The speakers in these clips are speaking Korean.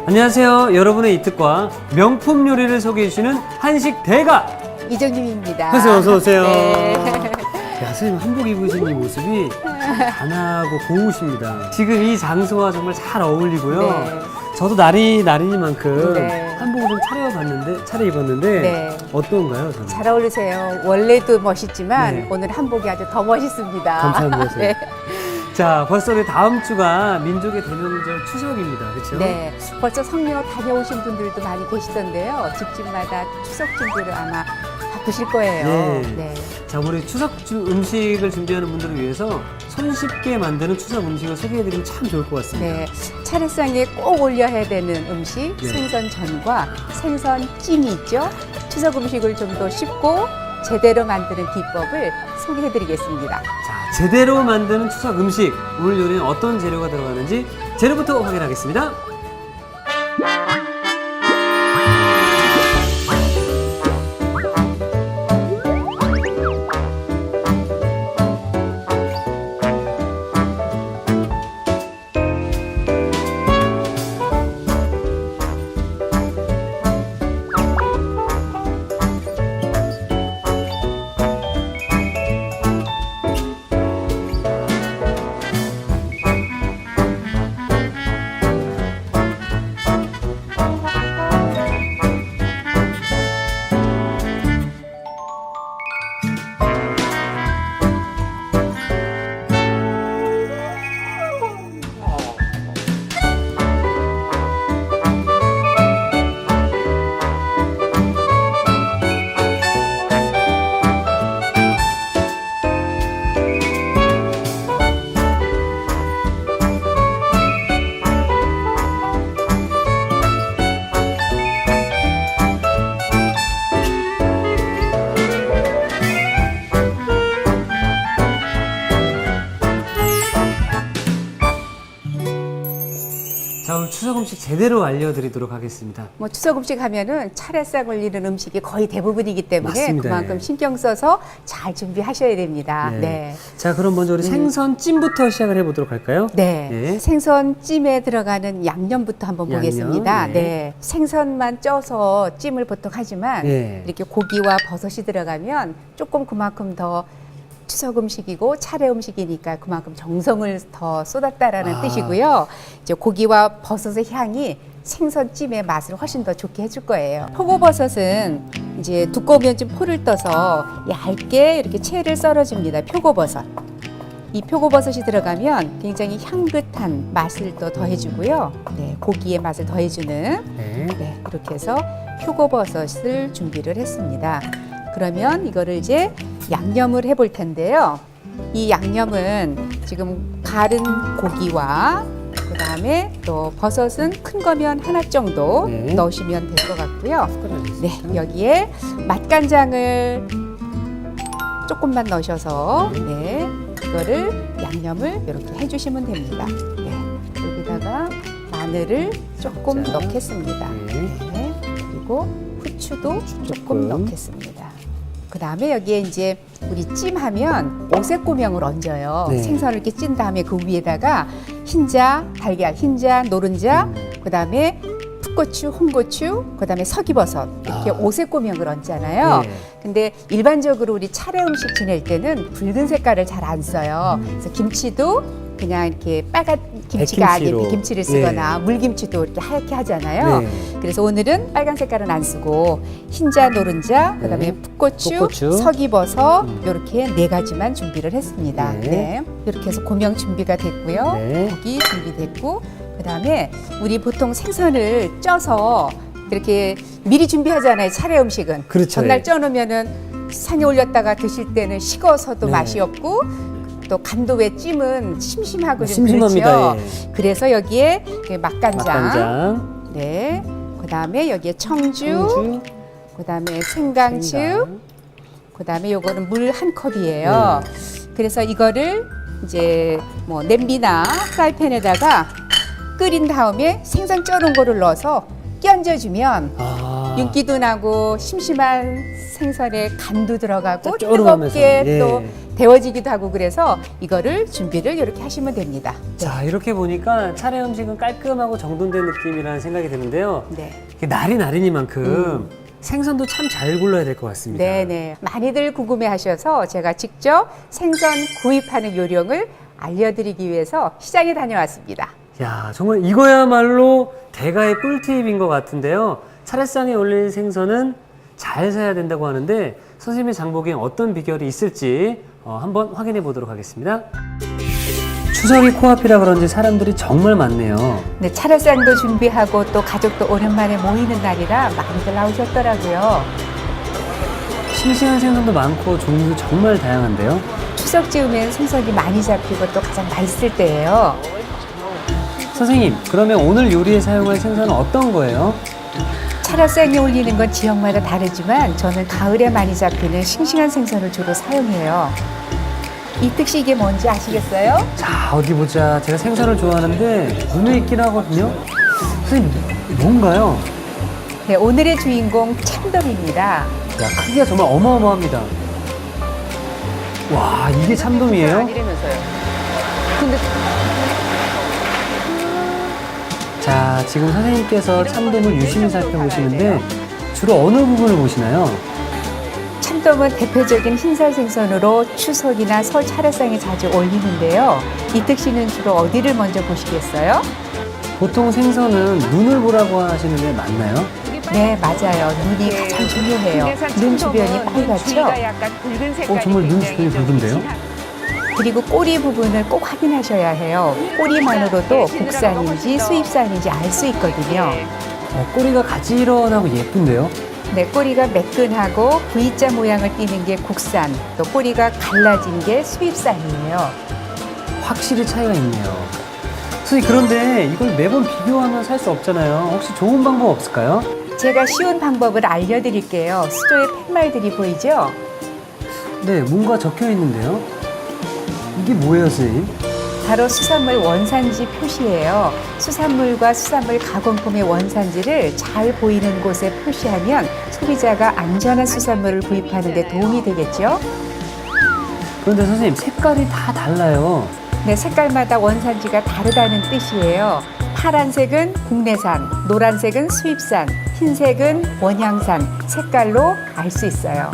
안녕하세요. 여러분의 이특과 명품 요리를 소개해 주시는 한식 대가 이정님입니다. 어서 오세요. 네. 야, 선생님 한복 입으신 이 모습이 단아하고 고우십니다. 지금 이 장소와 정말 잘 어울리고요. 네. 저도 날이니만큼 네. 한복을 좀 차려입었는데 네. 어떤가요? 저는? 잘 어울리세요. 원래도 멋있지만 네. 오늘 한복이 아주 더 멋있습니다. 감사합니다. 네. 자, 벌써 우리 다음 주가 민족의 대명절 추석입니다. 그렇죠? 네. 벌써 성묘 다녀오신 분들도 많이 계시던데요. 집집마다 추석 준비를 아마 바쁘실 거예요. 네. 네. 자, 우리 추석 음식을 준비하는 분들을 위해서 손쉽게 만드는 추석 음식을 소개해드리면 참 좋을 것 같습니다. 네. 차례상에 꼭 올려야 되는 음식 네. 생선전과 생선찜이 있죠. 추석 음식을 좀 더 쉽고 제대로 만드는 비법을 소개해드리겠습니다. 자, 제대로 만드는 추석 음식. 오늘 요리는 어떤 재료가 들어가는지 재료부터 확인하겠습니다. 자, 오늘 추석 음식 제대로 알려드리도록 하겠습니다. 뭐 추석 음식 하면은 차례상 올리는 음식이 거의 대부분이기 때문에 맞습니다. 그만큼 예. 신경 써서 잘 준비하셔야 됩니다. 네. 자, 그럼 먼저 우리 생선찜부터 시작을 해보도록 할까요? 네. 예. 생선찜에 들어가는 양념부터 한번 양념, 보겠습니다. 예. 네. 생선만 쪄서 찜을 보통 하지만 예. 이렇게 고기와 버섯이 들어가면 조금 그만큼 더 추석 음식이고 차례 음식이니까 그만큼 정성을 더 쏟았다라는 아. 뜻이고요. 이제 고기와 버섯의 향이 생선찜의 맛을 훨씬 더 좋게 해줄 거예요. 표고버섯은 이제 두꺼우면 좀 포를 떠서 얇게 이렇게 채를 썰어줍니다. 표고버섯. 이 표고버섯이 들어가면 굉장히 향긋한 맛을 또 더해주고요. 네, 고기의 맛을 더해주는 네. 네, 이렇게 해서 표고버섯을 준비를 했습니다. 그러면 이거를 이제 양념을 해볼 텐데요. 이 양념은 지금 갈은 고기와 그다음에 또 버섯은 큰 거면 하나 정도 네. 넣으시면 될 것 같고요. 네, 여기에 맛간장을 조금만 넣으셔서 네, 이거를 양념을 이렇게 해주시면 됩니다. 네, 여기다가 마늘을 조금 자. 넣겠습니다. 네. 네, 그리고 후추도 조금. 조금 넣겠습니다. 그 다음에 여기에 이제 우리 찜하면 오색고명을 얹어요. 네. 생선을 이렇게 찐 다음에 그 위에다가 흰자, 달걀, 흰자, 노른자, 그 다음에 풋고추, 홍고추, 그 다음에 서기버섯 이렇게 오색고명을 얹잖아요. 네. 근데 일반적으로 우리 차례 음식 지낼 때는 붉은 색깔을 잘 안 써요. 그래서 김치도 그냥 이렇게 빨간 김치가 백김치로. 아닌 김치를 쓰거나 물김치도 이렇게 하얗게 하잖아요. 네. 그래서 오늘은 빨간 색깔은 안 쓰고 흰자, 노른자, 그다음에 네. 풋고추, 풋고추. 서기버섯 이렇게 네 가지만 준비를 했습니다. 네. 네. 이렇게 해서 고명 준비가 됐고요. 네. 고기 준비됐고 그다음에 우리 보통 생선을 쪄서 이렇게 미리 준비하잖아요. 차례 음식은. 그렇죠. 전날 예. 쪄놓으면은 상에 올렸다가 드실 때는 식어서도 네. 맛이 없고 또 간도 왜 찜은 심심하고 좀 심심합니다. 그렇죠. 예. 그래서 여기에 그 맛간장, 맛간장, 네, 그다음에 여기에 청주, 청주, 그다음에 생강추, 생강. 그다음에 요거는 물 한 컵이에요. 그래서 이거를 이제 뭐 냄비나 프라이팬에다가 끓인 다음에 생선 쪄놓은 거를 넣어서 끼얹어주면 아, 윤기도 나고 심심한 생선에 간도 들어가고 짭조름하면서. 뜨겁게 예. 또 데워지기도 하고 그래서 이거를 준비를 이렇게 하시면 됩니다. 자, 이렇게 보니까 차례 음식은 깔끔하고 정돈된 느낌이라는 생각이 드는데요. 네. 이게 날이 날이니만큼 생선도 참 잘 골라야 될 것 같습니다. 네네. 많이들 궁금해하셔서 제가 직접 생선 구입하는 요령을 알려드리기 위해서 시장에 다녀왔습니다. 야, 정말 이거야말로 대가의 꿀팁인 것 같은데요. 차례상에 올릴 생선은 잘 사야 된다고 하는데 선생님의 장보기엔 어떤 비결이 있을지 한번 확인해 보도록 하겠습니다. 추석이 코앞이라 그런지 사람들이 정말 많네요. 네, 차례상도 준비하고 또 가족도 오랜만에 모이는 날이라 많이들 나오셨더라고요. 싱싱한 생선도 많고 종류도 정말 다양한데요. 추석 즈음엔 생선이 많이 잡히고 또 가장 맛있을 때예요. 선생님, 그러면 오늘 요리에 사용할 생선은 어떤 거예요? 차례상에 올리는 건 지역마다 다르지만 저는 가을에 많이 잡히는 싱싱한 생선을 주로 사용해요. 이 특시 이게 뭔지 아시겠어요? 자, 어디 보자. 제가 생선을 좋아하는데 눈에 익긴 하거든요. 선생님, 뭔가요? 네, 오늘의 주인공 참돔입니다. 야, 크기가 정말 어마어마합니다. 와, 이게 참돔이에요? 아니라면서요. 근데 자, 지금 선생님께서 참돔을 유심히 살펴보시는데 주로 어느 부분을 보시나요? 참돔은 대표적인 흰살 생선으로 추석이나 설 차례상에 자주 올리는데요. 이특 씨는 주로 어디를 먼저 보시겠어요? 보통 생선은 눈을 보라고 하시는데 맞나요? 네, 맞아요. 눈이 가장 중요해요. 눈 주변이 빨갛죠? 정말 눈 주변이 붉은데요? 그리고 꼬리 부분을 꼭 확인하셔야 해요. 꼬리만으로도 국산인지 수입산인지 알 수 있거든요. 꼬리가 가지런하고 예쁜데요? 네, 꼬리가 매끈하고 V자 모양을 띠는 게 국산, 또 꼬리가 갈라진 게 수입산이에요. 확실히 차이가 있네요. 선생님, 그런데 이걸 매번 비교하면 살 수 없잖아요. 혹시 좋은 방법 없을까요? 제가 쉬운 방법을 알려드릴게요. 수조에 팻말들이 보이죠? 네, 뭔가 적혀 있는데요. 이게 뭐예요, 선생님? 바로 수산물 원산지 표시예요. 수산물과 수산물 가공품의 원산지를 잘 보이는 곳에 표시하면 소비자가 안전한 수산물을 구입하는 데 도움이 되겠죠? 그런데 선생님, 색깔이 다 달라요. 네, 색깔마다 원산지가 다르다는 뜻이에요. 파란색은 국내산, 노란색은 수입산, 흰색은 원양산, 색깔로 알 수 있어요.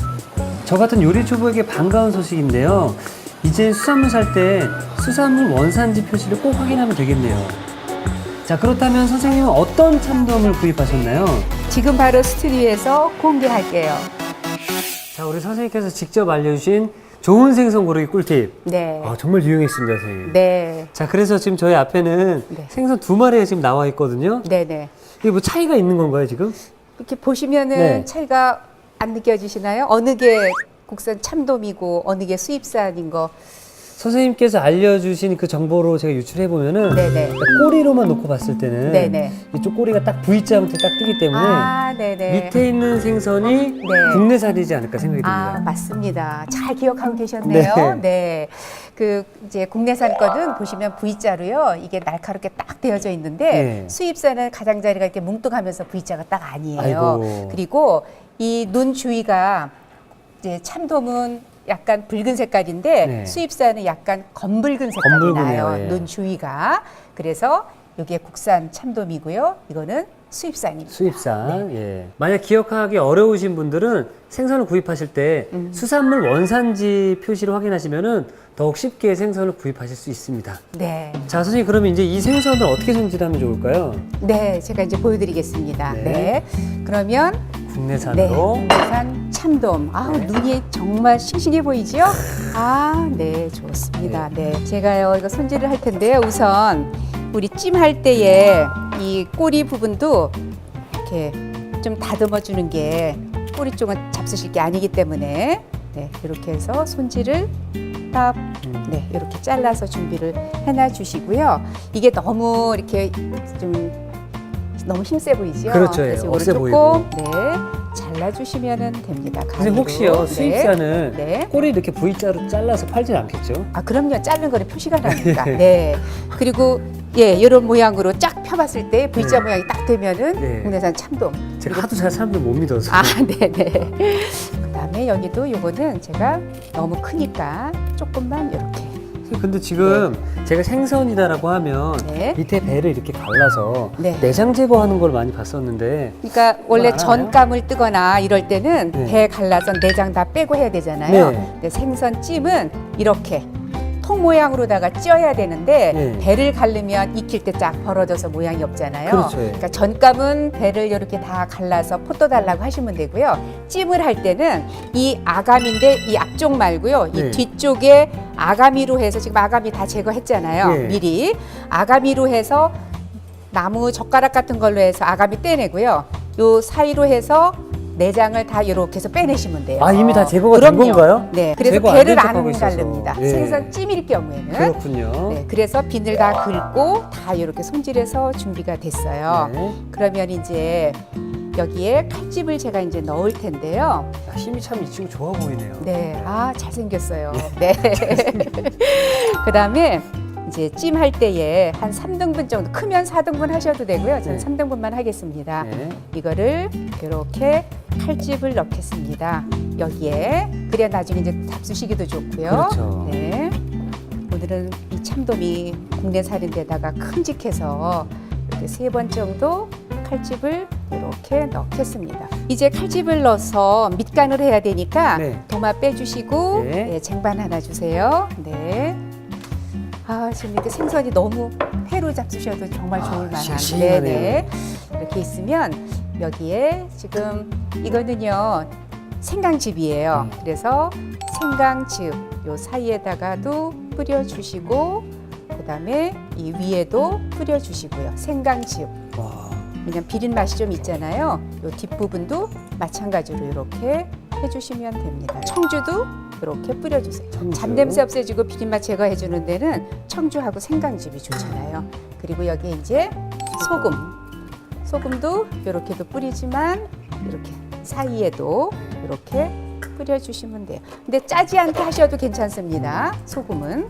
저 같은 요리 초보에게 반가운 소식인데요. 이제 수산물 살 때 수산물 원산지 표시를 꼭 확인하면 되겠네요. 자, 그렇다면 선생님은 어떤 참돔을 구입하셨나요? 지금 바로 스튜디오에서 공개할게요. 자, 우리 선생님께서 직접 알려주신 좋은 생선 고르기 꿀팁. 네. 정말 유용했습니다, 선생님. 네. 자, 그래서 지금 저희 앞에는 네. 생선 2마리가 지금 나와 있거든요. 네네. 이게 뭐 차이가 있는 건가요, 지금? 이렇게 보시면은 네. 차이가 안 느껴지시나요? 어느 게 국산 참돔이고 어느 게 수입산인 거. 선생님께서 알려주신 그 정보로 제가 유출해 보면은 네네. 꼬리로만 놓고 봤을 때는 네네. 이쪽 꼬리가 딱 V자 형태 딱 뜨기 때문에 아, 네네. 밑에 있는 생선이 네. 국내산이지 않을까 생각이 아, 듭니다. 맞습니다. 잘 기억하고 계셨네요. 네. 네. 그 이제 국내산 거는 보시면 V자로요. 이게 날카롭게 딱 되어져 있는데 네. 수입산은 가장자리가 이렇게 뭉뚱하면서 V자가 딱 아니에요. 아이고. 그리고 이 눈 주위가 이제 참돔은 약간 붉은 색깔인데 네. 수입산은 약간 검붉은 색깔이 검붉으네요. 나요. 예. 눈 주위가. 그래서 이게 국산 참돔이고요. 이거는 수입산입니다. 수입산. 예. 만약 기억하기 어려우신 분들은 생선을 구입하실 때 수산물 원산지 표시를 확인하시면은 더욱 쉽게 생선을 구입하실 수 있습니다. 네. 자, 선생님, 그러면 이제 이 생선을 어떻게 손질하면 좋을까요? 네, 제가 이제 보여드리겠습니다. 네. 네. 그러면 네, 국내산으로. 국내산 참돔. 아, 눈이 정말 싱싱해 보이죠? 아, 네, 좋습니다. 네, 제가요 이거 손질을 할 텐데요. 우선 우리 찜할 때에 이 꼬리 부분도 이렇게 좀 다듬어 주는 게 꼬리 쪽은 잡수실 게 아니기 때문에 네, 이렇게 해서 손질을 딱 네, 이렇게 잘라서 준비를 해놔 주시고요. 이게 너무 이렇게 좀 너무 힘세 보이죠? 그렇죠. 예, 그래서 이거를 억세 조금 보이고. 네, 잘라주시면 됩니다. 선생님, 가위로. 혹시요, 수입산은 네. 꼬리 이렇게 V자로 잘라서 팔진 않겠죠? 아, 그럼요. 자른 거를 표시가 나니까. 네. 그리고 예, 이런 모양으로 쫙 펴봤을 때 V자 네. 모양이 딱 되면은 네. 국내산 참돔. 제가 하도 잘 사람들 못 믿어서. 아, 네네. 그다음에 여기도 요거는 제가 너무 크니까 조금만 이렇게. 근데 지금 제가 생선이다라고 하면 네. 밑에 배를 이렇게 갈라서 네. 내장 제거하는 걸 많이 봤었는데 그러니까 원래 안 하나요? 전감을 뜨거나 이럴 때는 네. 배 갈라서 내장 다 빼고 해야 되잖아요. 네. 근데 생선찜은 이렇게 통 모양으로다가 쪄야 되는데 네. 배를 갈르면 익힐 때 쫙 벌어져서 모양이 없잖아요. 그렇죠. 예. 그러니까 전감은 배를 이렇게 다 갈라서 포도 달라고 하시면 되고요. 찜을 할 때는 이 아가미인데 이 앞쪽 말고요. 이 네. 뒤쪽에 아가미로 해서 지금 아가미 다 제거했잖아요. 네. 미리 아가미로 해서 나무 젓가락 같은 걸로 해서 아가미 떼내고요. 요 사이로 해서 내장을 다 이렇게 해서 빼내시면 돼요. 아, 이미 다 제거가 된 그럼요. 건가요? 네, 그래서 제거 안 배를 된 안 척하고 있어서. 갈릅니다. 예. 생선찜일 경우에는. 그렇군요. 네, 그래서 비늘 다 긁고 다 이렇게 손질해서 준비가 됐어요. 네. 그러면 이제 여기에 칼집을 제가 이제 넣을 텐데요. 야, 힘이 참 이 친구 좋아 보이네요. 네, 아 잘생겼어요. 네. 그다음에 이제 찜할 때에 한 3등분 정도, 크면 4등분 하셔도 되고요. 저는 네. 3등분만 하겠습니다. 네. 이거를 이렇게 칼집을 넣겠습니다. 여기에 그래야 나중에 이제 잡수시기도 좋고요. 그렇죠. 네. 오늘은 이 참돔이 국내살인데다가 큼직해서 이렇게 3번 정도 칼집을 이렇게 넣겠습니다. 이제 칼집을 넣어서 밑간을 해야 되니까 네. 도마 빼주시고 네. 네, 쟁반 하나 주세요. 네. 아, 지금 이렇게 생선이 너무 회로 잡수셔도 정말 좋을 만한. 싱싱하네요. 네네. 이렇게 있으면 여기에 지금 이거는요 생강즙이에요. 그래서 생강즙 요 사이에다가도 뿌려주시고 그다음에 이 위에도 뿌려주시고요. 생강즙. 와. 그냥 비린 맛이 좀 있잖아요. 요 뒷부분도 마찬가지로 이렇게 해주시면 됩니다. 청주도 이렇게 뿌려주세요. 청주. 잡냄새 없애주고 비린맛 제거해 주는 데는 청주하고 생강즙이 좋잖아요. 그리고 여기에 이제 소금도 이렇게도 뿌리지만 이렇게 사이에도 이렇게 뿌려주시면 돼요. 근데 짜지 않게 하셔도 괜찮습니다. 소금은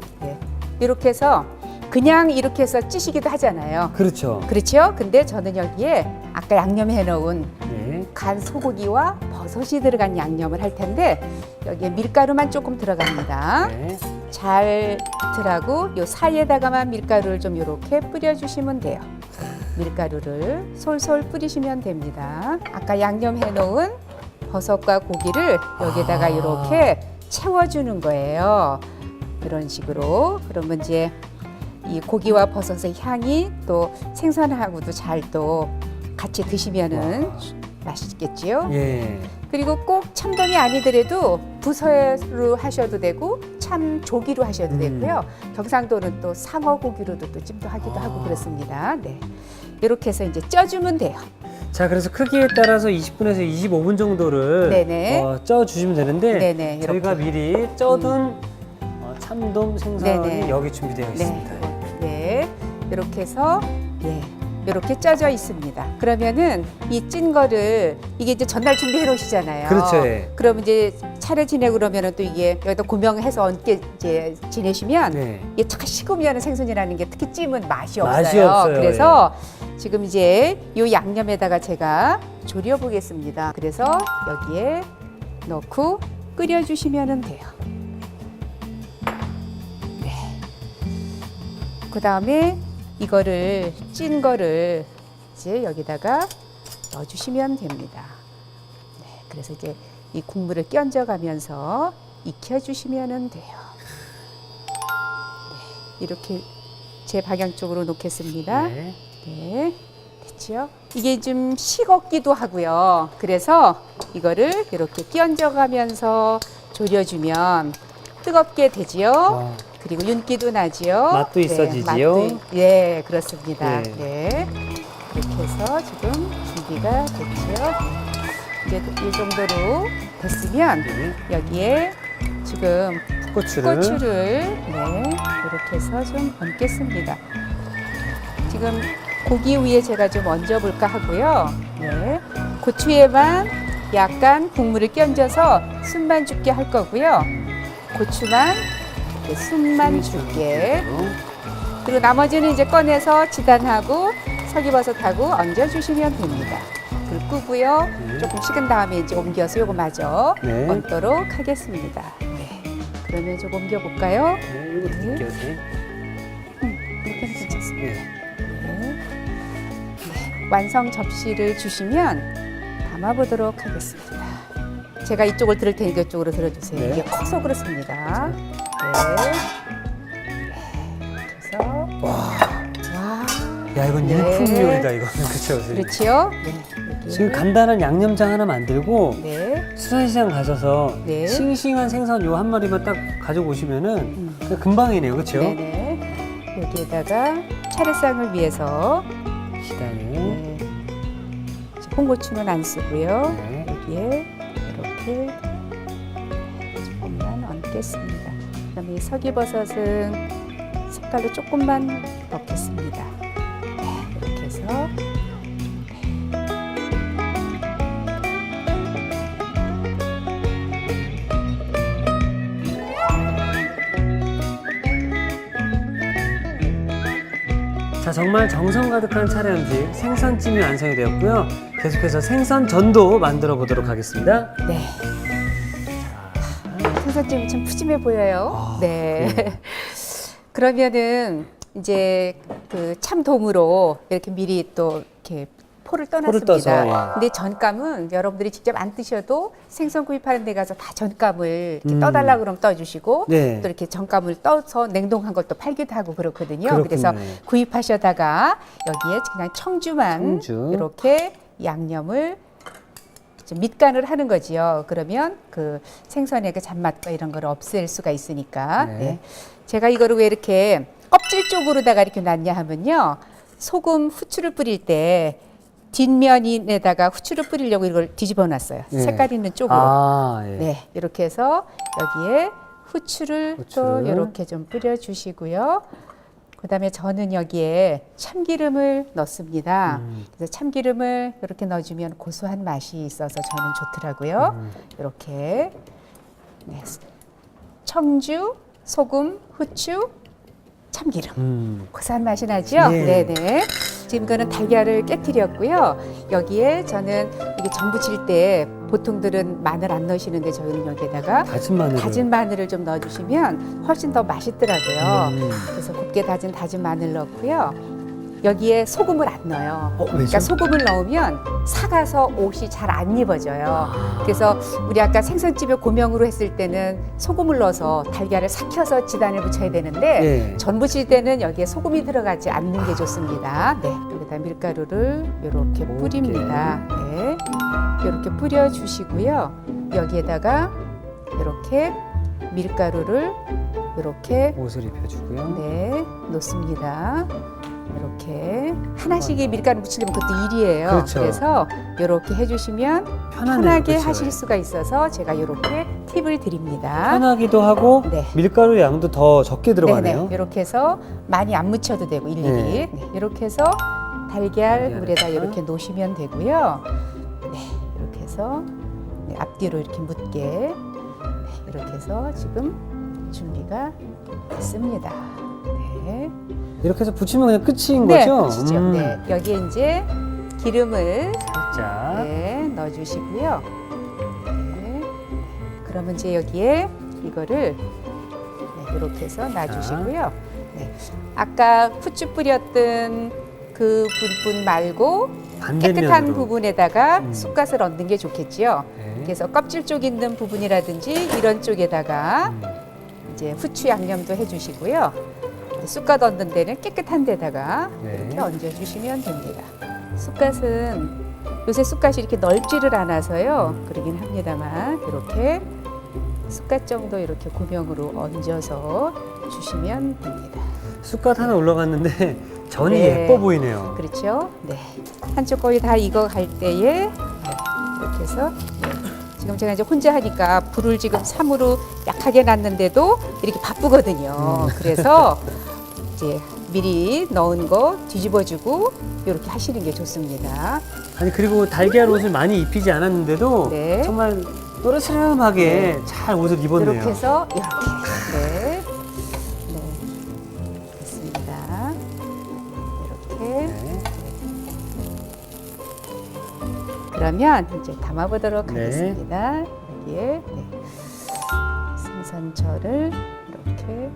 이렇게 해서 그냥 이렇게 해서 찌시기도 하잖아요. 그렇죠. 그렇죠? 근데 저는 여기에 아까 양념해 놓은 네. 간 소고기와 버섯이 들어간 양념을 할 텐데 여기에 밀가루만 조금 들어갑니다. 네. 잘 들하고 요 사이에다가만 밀가루를 좀 이렇게 뿌려주시면 돼요. 밀가루를 솔솔 뿌리시면 됩니다. 아까 양념해 놓은 버섯과 고기를 여기다가 이렇게 채워주는 거예요. 이런 식으로. 그러면 이제 이 고기와 버섯의 향이 또 생선하고도 잘 또 같이 드시면은 맛있겠지요. 예. 그리고 꼭 참돔이 아니더라도 부서로 하셔도 되고 참조기로 하셔도 되고요. 경상도는 또 상어 고기로도 또 찜도 하기도 하고 그렇습니다. 네, 이렇게 해서 이제 쪄주면 돼요. 자, 그래서 크기에 따라서 20분에서 25분 정도를 네네. 쪄 주시면 되는데 네네, 이렇게. 저희가 미리 쪄둔 참돔 생선이 네네. 여기 준비되어 있습니다. 네, 이렇게 해서 이렇게 쪄져 있습니다. 그러면은 이 찐 거를 이게 이제 전날 준비해 놓으시잖아요. 그렇죠, 예. 그럼 이제 차례 지내고 그러면은 또 이게 여기다 고명해서 얹게 이제 지내시면 네. 이게 참 식으면 생선이라는 게 특히 찜은 맛이 없어요. 맛이 없어요. 그래서 지금 이제 이 양념에다가 제가 졸여 보겠습니다. 그래서 여기에 넣고 끓여 주시면 돼요. 네. 그다음에 이거를 찐 거를 이제 여기다가 넣어주시면 됩니다. 네, 그래서 이제 이 국물을 끼얹어가면서 익혀주시면 돼요. 네, 이렇게 제 방향 쪽으로 놓겠습니다. 네. 네, 됐죠? 이게 좀 식었기도 하고요. 그래서 이거를 이렇게 끼얹어가면서 졸여주면 뜨겁게 되지요. 와. 그리고 윤기도 나지요. 맛도 있어지지요. 네, 그렇습니다. 네. 네. 이렇게 해서 지금 준비가 됐지요. 이제 이 정도로 됐으면 네. 여기에 지금 고추를 네, 이렇게 해서 좀 얹겠습니다. 지금 고기 위에 제가 좀 얹어볼까 하고요. 네, 고추에만 약간 국물을 끼얹어서 숨만 죽게 할 거고요. 고추만 숨만 줄게. 그리고 나머지는 이제 꺼내서 지단하고 설기버섯하고 얹어주시면 됩니다. 그리고 끄고요. 네. 조금 식은 다음에 이제 옮겨서 요거 마저 네. 얹도록 하겠습니다. 네. 그러면 좀 옮겨볼까요? 네, 이거 드릴게요. 네. 이렇게 괜찮습니다. 네. 네. 네. 완성 접시를 주시면 담아보도록 하겠습니다. 제가 이쪽을 들을 테니까 이쪽으로 들어주세요. 네. 이게 커서 그렇습니다. 네. 그래서 와, 와, 야 이건 네. 일품 요리다 이거는 그렇죠. 그렇지요? 네. 여기에. 지금 간단한 양념장 하나 만들고 네. 수산시장 가셔서 네. 싱싱한 생선 요 한 마리만 딱 가져오시면은 그냥 금방이네요, 그렇죠? 네네. 여기에다가 차례상을 위해서 시다네. 네. 홍고추는 안 쓰고요. 네. 여기에 이렇게 조금만 얹겠습니다. 그다음에 이 서기버섯은 색깔로 조금만 넣겠습니다. 네, 이렇게 해서 자, 정말 정성 가득한 차례 음식 생선찜이 완성이 되었고요. 계속해서 생선전도 만들어 보도록 하겠습니다. 네. 생선찜이 참 푸짐해 보여요. 아, 네. 그러면은 이제 그 참돔으로 이렇게 미리 또 이렇게 포를 떠났습니다. 떠서, 예. 근데 전감은 여러분들이 직접 안 뜨셔도 생선 구입하는 데 가서 다 전감을 이렇게 떠달라 그러면 떠주시고 네. 또 이렇게 전감을 떠서 냉동한 걸 또 팔기도 하고 그렇거든요. 그렇군요. 그래서 구입하셔다가 여기에 그냥 청주만 청주. 이렇게 양념을 좀 밑간을 하는 거지요. 그러면 그 생선의 그 잔맛과 이런 걸 없앨 수가 있으니까. 네. 네. 제가 이거를 왜 이렇게 껍질 쪽으로다가 이렇게 놨냐 하면요. 소금, 후추를 뿌릴 때 뒷면에다가 후추를 뿌리려고 이걸 뒤집어 놨어요. 네. 색깔 있는 쪽으로. 아, 예. 네. 이렇게 해서 여기에 후추를 또 후추를. 이렇게 좀 뿌려 주시고요. 그다음에 저는 여기에 참기름을 넣습니다. 그래서 참기름을 이렇게 넣어주면 고소한 맛이 있어서 저는 좋더라고요. 이렇게 네. 청주, 소금, 후추, 참기름. 고소한 맛이 나죠? 네. 네네. 지금 이거는 달걀을 깨뜨렸고요. 여기에 저는 이게 전 부칠 때 보통들은 마늘 안 넣으시는데 저희는 여기에다가 다진 마늘. 다진 마늘을 좀 넣어주시면 훨씬 더 맛있더라고요. 그래서 곱게 다진 마늘 넣고요. 여기에 소금을 안 넣어요. 왜죠? 그러니까 소금을 넣으면 삭아서 옷이 잘 안 입어져요. 그래서 우리 아까 생선집에 고명으로 했을 때는 소금을 넣어서 달걀을 삭혀서 지단을 붙여야 되는데 예. 전 부칠 때는 여기에 소금이 들어가지 않는 게 좋습니다. 네, 여기다 밀가루를 이렇게 뿌립니다. 네, 이렇게 뿌려주시고요. 여기에다가 이렇게 밀가루를 이렇게 옷을 입혀주고요. 네 놓습니다. 이렇게 하나씩의 밀가루 묻히려면 그것도 일이에요. 그렇죠. 그래서 이렇게 해주시면 편하네요. 편하게 그렇죠. 하실 수가 있어서 제가 이렇게 팁을 드립니다. 편하기도 하고 네. 밀가루 양도 더 적게 들어가네요. 네네. 이렇게 해서 많이 안 묻혀도 되고 일일이 네. 네, 이렇게 해서 달걀 달걀에다가. 물에다 이렇게 놓으시면 되고요. 네, 이렇게 해서 네, 앞뒤로 이렇게 묻게 네, 이렇게 해서 지금 준비가 됐습니다. 네. 이렇게 해서 붙이면 그냥 끝인 네, 거죠? 그렇죠. 네, 여기에 이제 기름을 자, 네, 넣어주시고요. 네. 그러면 이제 여기에 이거를 네, 이렇게 해서 놔주시고요. 네. 아까 후추 뿌렸던 그 부분 말고 깨끗한 반대면으로. 부분에다가 쑥갓을 얹는 게 좋겠지요. 네. 그래서 껍질 쪽 있는 부분이라든지 이런 쪽에다가 이제 후추 양념도 해주시고요. 쑥갓 얹는 데는 깨끗한 데다가 네. 이렇게 얹어주시면 됩니다. 쑥갓은 요새 쑥갓이 이렇게 넓지를 않아서요. 그러긴 합니다만 이렇게 쑥갓 정도 이렇게 고명으로 얹어서 주시면 됩니다. 쑥갓 하나 올라갔는데 전이 네. 예뻐 보이네요. 그렇죠? 네. 한쪽 거의 다 익어갈 때에 이렇게 해서 지금 제가 이제 혼자 하니까 불을 지금 3으로 약하게 놨는데도 이렇게 바쁘거든요. 그래서 이제 미리 넣은 거 뒤집어주고 이렇게 하시는 게 좋습니다. 아니 그리고 달걀 옷을 많이 입히지 않았는데도 네. 정말 또렷하게 잘 옷을 입었네요. 이렇게 해서 이렇게 네, 네. 됐습니다. 이렇게 네. 그러면 이제 담아보도록 네. 하겠습니다. 여기에 생선절을 이렇게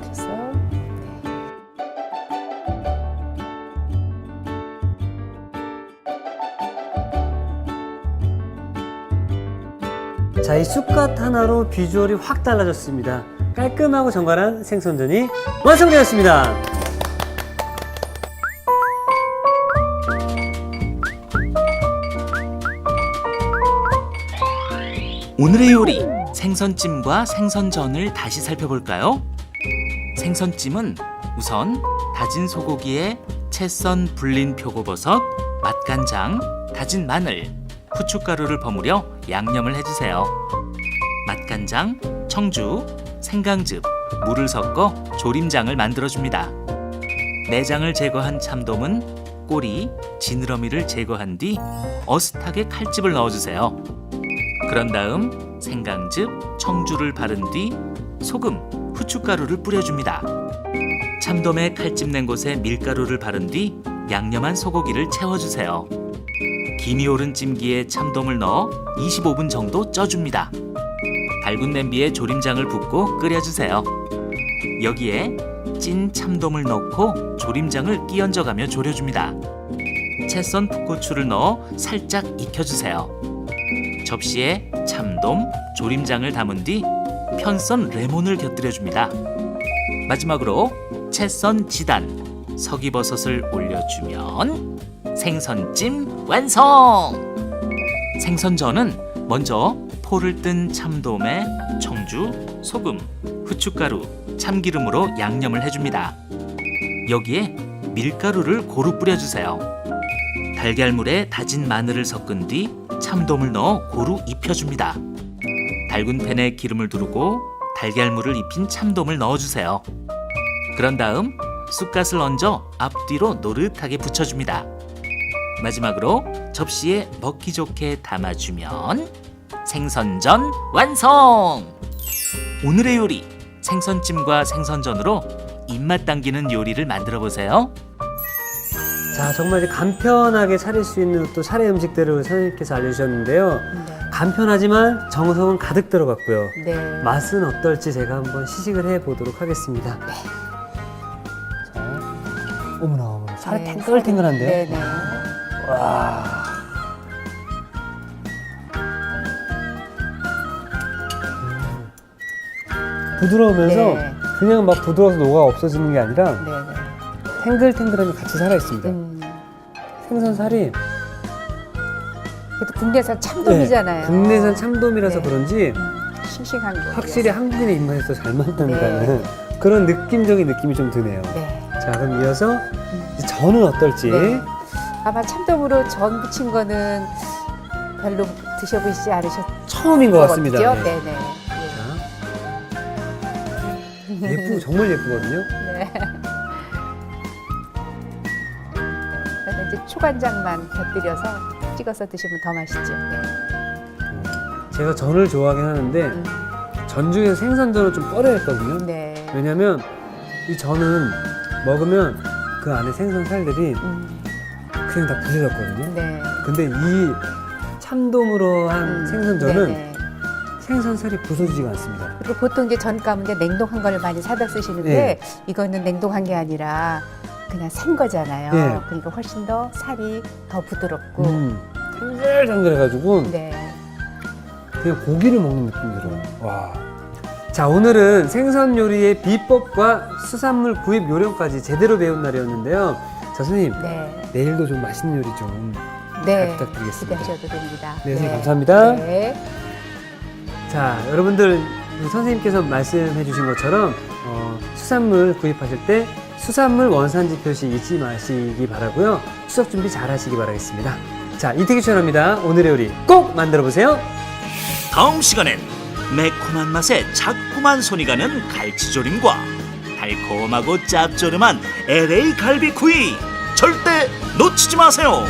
그래서 자, 이 쑥갓 하나로 비주얼이 확 달라졌습니다. 깔끔하고 정갈한 생선전이 완성되었습니다. 오늘의 요리 생선찜과 생선전을 다시 살펴볼까요? 생선찜은 우선 다진 소고기에 채 썬 불린 표고버섯, 맛간장, 다진 마늘, 후춧가루를 버무려 양념을 해주세요. 맛간장, 청주, 생강즙, 물을 섞어 조림장을 만들어줍니다. 내장을 제거한 참돔은 꼬리, 지느러미를 제거한 뒤 어슷하게 칼집을 넣어주세요. 그런 다음 생강즙, 청주를 바른 뒤 소금, 후춧가루를 뿌려줍니다. 참돔에 칼집 낸 곳에 밀가루를 바른 뒤 양념한 소고기를 채워주세요. 김이 오른 찜기에 참돔을 넣어 25분 정도 쪄줍니다. 밝은 냄비에 조림장을 붓고 끓여주세요. 여기에 찐 참돔을 넣고 조림장을 끼얹어가며 졸여줍니다. 채 썬 풋고추를 넣어 살짝 익혀주세요. 접시에 참돔, 조림장을 담은 뒤 편썬 레몬을 곁들여줍니다. 마지막으로 채 썬 지단, 서기버섯을 올려주면 생선찜 완성! 생선전은 먼저 포를 뜬 참돔에 청주, 소금, 후춧가루, 참기름으로 양념을 해줍니다. 여기에 밀가루를 고루 뿌려주세요. 달걀물에 다진 마늘을 섞은 뒤 참돔을 넣어 고루 입혀줍니다. 달군 팬에 기름을 두르고 달걀물을 입힌 참돔을 넣어주세요. 그런 다음 쑥갓을 얹어 앞뒤로 노릇하게 붙여줍니다. 마지막으로 접시에 먹기 좋게 담아주면 생선전 완성! 오늘의 요리 생선찜과 생선전으로 입맛 당기는 요리를 만들어 보세요. 자, 정말 이제 간편하게 차릴 수 있는 또 차례 음식들을 선생님께서 알려주셨는데요. 간편하지만 정성은 가득 들어갔고요. 네. 맛은 어떨지 제가 한번 시식을 해보도록 하겠습니다. 자, 어머나, 어머나. 살이 네, 탱글탱글한데요? 네네. 와. 부드러우면서 네. 그냥 막 부드러워서 녹아 없어지는 게 아니라 네네. 탱글탱글함이 같이 살아있습니다. 생선살이 그래도 국내산 참돔이잖아요. 네, 국내산 참돔이라서 네. 그런지 싱싱한 거. 확실히 한국인의 입맛에 더 잘 맞는다는 네. 그런 느낌적인 느낌이 좀 드네요. 네. 자, 그럼 이어서 이제 전은 어떨지. 네. 아마 참돔으로 전 부친 거는 별로 드셔보시지 않으셨죠? 처음인 것 같습니다. 네. 네네. 자, 예쁘고 정말 예쁘거든요. 네. 그래서 이제 초간장만 곁들여서 찍어서 드시면 더 맛있죠. 네. 제가 전을 좋아하긴 하는데 전 중에서 생선전은 좀 꺼려했거든요. 네. 왜냐면 이 전은 먹으면 그 안에 생선 살들이 그냥 다 부서졌거든요. 네. 근데 이 참돔으로 한 생선전은 네네. 생선살이 부서지지가 않습니다. 그리고 보통 이제 전 감은 게 냉동한 걸 많이 사다 쓰시는데 네. 이거는 냉동한 게 아니라 그냥 생 거잖아요. 네. 그러니까 훨씬 더 살이 더 부드럽고 탱글탱글해가지고 네. 그냥 고기를 먹는 느낌이 들어요. 와. 자, 오늘은 생선 요리의 비법과 수산물 구입 요령까지 제대로 배운 날이었는데요. 자, 선생님, 네. 내일도 좀 맛있는 요리 좀 네. 부탁드리겠습니다. 기대하셔도 됩니다. 네, 선생님 감사합니다. 네. 자, 여러분들 선생님께서 말씀해 주신 것처럼 수산물 구입하실 때 수산물 원산지 표시 잊지 마시기 바라고요. 추석 준비 잘 하시기 바라겠습니다. 자, 이태기 추천합니다. 오늘의 요리 꼭 만들어 보세요. 다음 시간엔 매콤한 맛에 자꾸만 손이 가는 갈치조림과 달콤하고 짭조름한 LA 갈비구이 절대 놓치지 마세요.